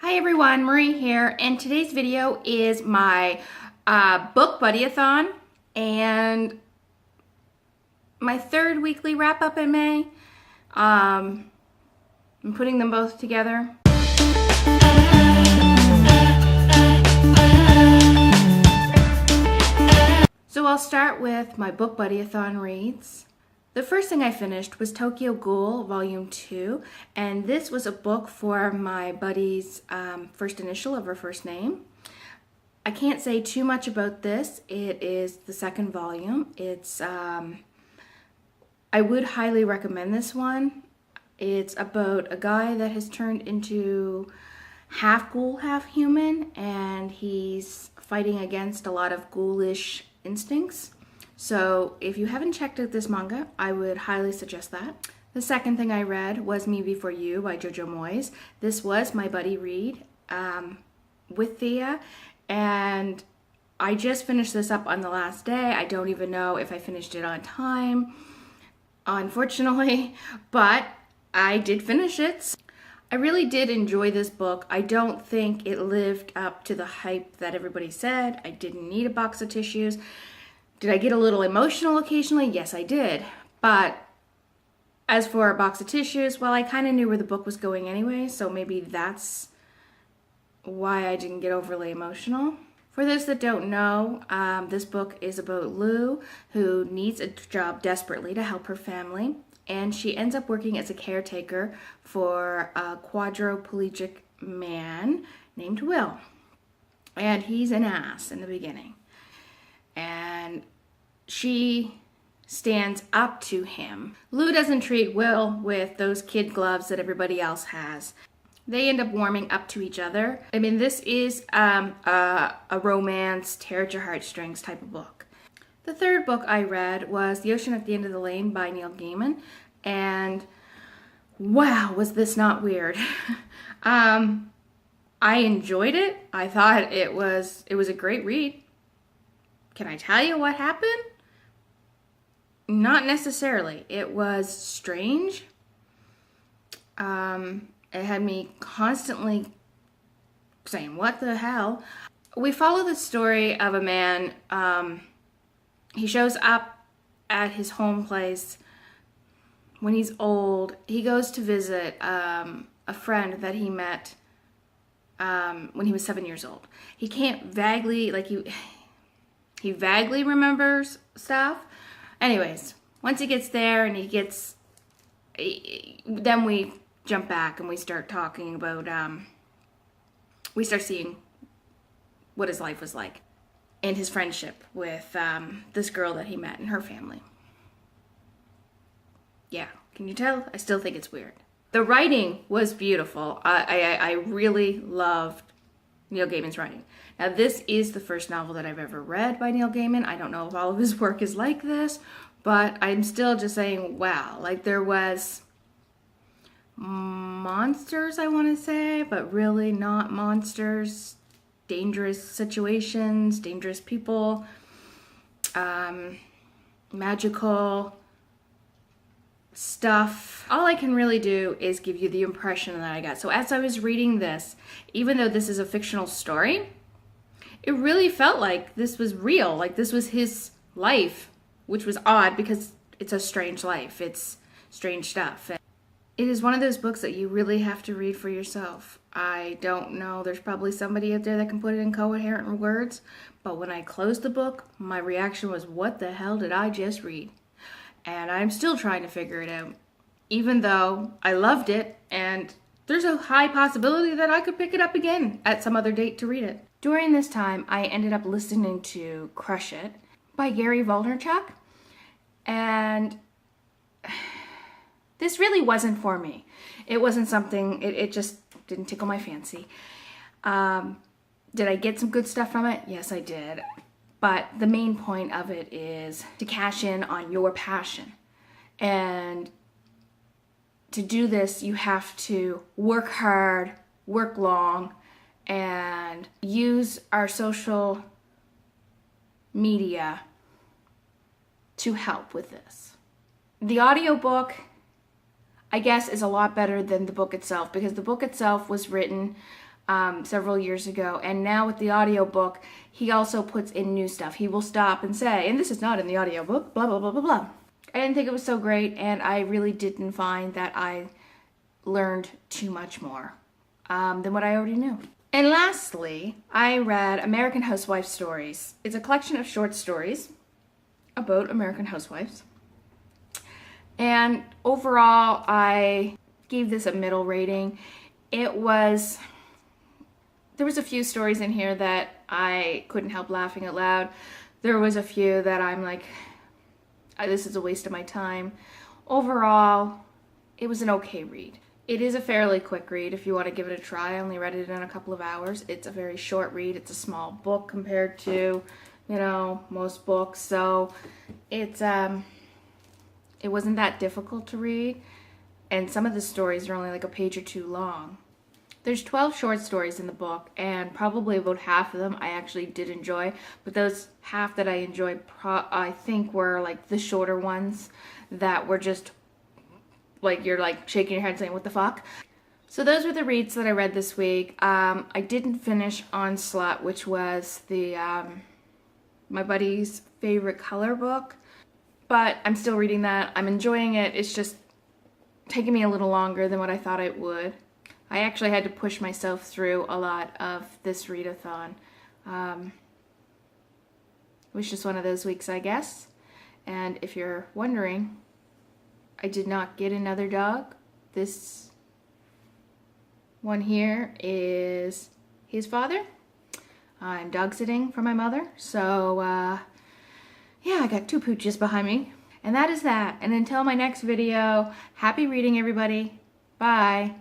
Hi everyone, Marie here, and today's video is my book buddy-a-thon and my third weekly wrap-up in May. I'm putting them both together. So I'll start with my book buddy-a-thon reads. The first thing I finished was Tokyo Ghoul, Volume 2, and this was a book for my buddy's first initial of her first name. I can't say too much about this. It is the second volume. It's I would highly recommend this one. It's about a guy that has turned into half ghoul, half human, and he's fighting against a lot of ghoulish instincts. So if you haven't checked out this manga, I would highly suggest that. The second thing I read was Me Before You by Jojo Moyes. This was my buddy read with Thea, and I just finished this up on the last day. I don't even know if I finished it on time, unfortunately, but I did finish it. I really did enjoy this book. I don't think it lived up to the hype that everybody said. I didn't need a box of tissues. Did I get a little emotional occasionally? Yes, I did. But as for a box of tissues, well, I kind of knew where the book was going anyway, so maybe that's why I didn't get overly emotional. For those that don't know, this book is about Lou, who needs a job desperately to help her family, and she ends up working as a caretaker for a quadriplegic man named Will. And he's an ass in the beginning. And she stands up to him. Lou doesn't treat Will with those kid gloves that everybody else has. They end up warming up to each other. I mean, this is a romance, tear at your heartstrings type of book. The third book I read was The Ocean at the End of the Lane by Neil Gaiman. And wow, was this not weird. I enjoyed it. I thought it was a great read. Can I tell you what happened? Not necessarily. It was strange. It had me constantly saying, what the hell? We follow the story of a man. He shows up at his home place when he's old. He goes to visit a friend that he met when he was 7 years old. He can't vaguely, he vaguely remembers stuff. Anyways, once he gets there and then we jump back and we start talking about, we start seeing what his life was like and his friendship with this girl that he met and her family. Yeah, can you tell? I still think it's weird. The writing was beautiful. I really loved Neil Gaiman's writing. Now, this is the first novel that I've ever read by Neil Gaiman. I don't know if all of his work is like this, but I'm still just saying, wow. Like, there was monsters, I want to say, but really not monsters. Dangerous situations, dangerous people, magical stuff. All I can really do is give you the impression that I got. So as I was reading this, even though this is a fictional story, it really felt like this was real. Like this was his life, which was odd because it's a strange life. It's strange stuff. It is one of those books that you really have to read for yourself. I don't know. There's probably somebody out there that can put it in coherent words. But when I closed the book, my reaction was, what the hell did I just read? And I'm still trying to figure it out, even though I loved it, and there's a high possibility that I could pick it up again at some other date to read it. During this time, I ended up listening to Crush It by Vaynerchuk, and this really wasn't for me. It wasn't something, it just didn't tickle my fancy. Did I get some good stuff from it? Yes, I did. But the main point of it is to cash in on your passion. And to do this, you have to work hard, work long, and use our social media to help with this. The audiobook, I guess, is a lot better than the book itself, because the book itself was written several years ago, and now with the audiobook, he also puts in new stuff. He will stop and say, and this is not in the audiobook, blah, blah, blah, blah, blah. I didn't think it was so great, and I really didn't find that I learned too much more than what I already knew. And lastly, I read American Housewife Stories. It's a collection of short stories about American housewives. And overall, I gave this a middle rating. There was a few stories in here that I couldn't help laughing out loud. There was a few that I'm like, this is a waste of my time. Overall, it was an okay read. It is a fairly quick read if you want to give it a try. I only read it in a couple of hours. It's a very short read. It's a small book compared to, most books. So it wasn't that difficult to read. And some of the stories are only like a page or two long. There's 12 short stories in the book, and probably about half of them I actually did enjoy. But those half that I enjoyed, I think, were like the shorter ones that were just like you're like shaking your head saying, what the fuck? So those were the reads that I read this week. I didn't finish Onslaught, which was the my buddy's favorite color book. But I'm still reading that. I'm enjoying it. It's just taking me a little longer than what I thought it would. I actually had to push myself through a lot of this readathon. It was just one of those weeks, I guess. And if you're wondering, I did not get another dog. This one here is his father. I'm dog sitting for my mother. So, yeah, I got 2 pooches behind me. And that is that. And until my next video, happy reading, everybody. Bye.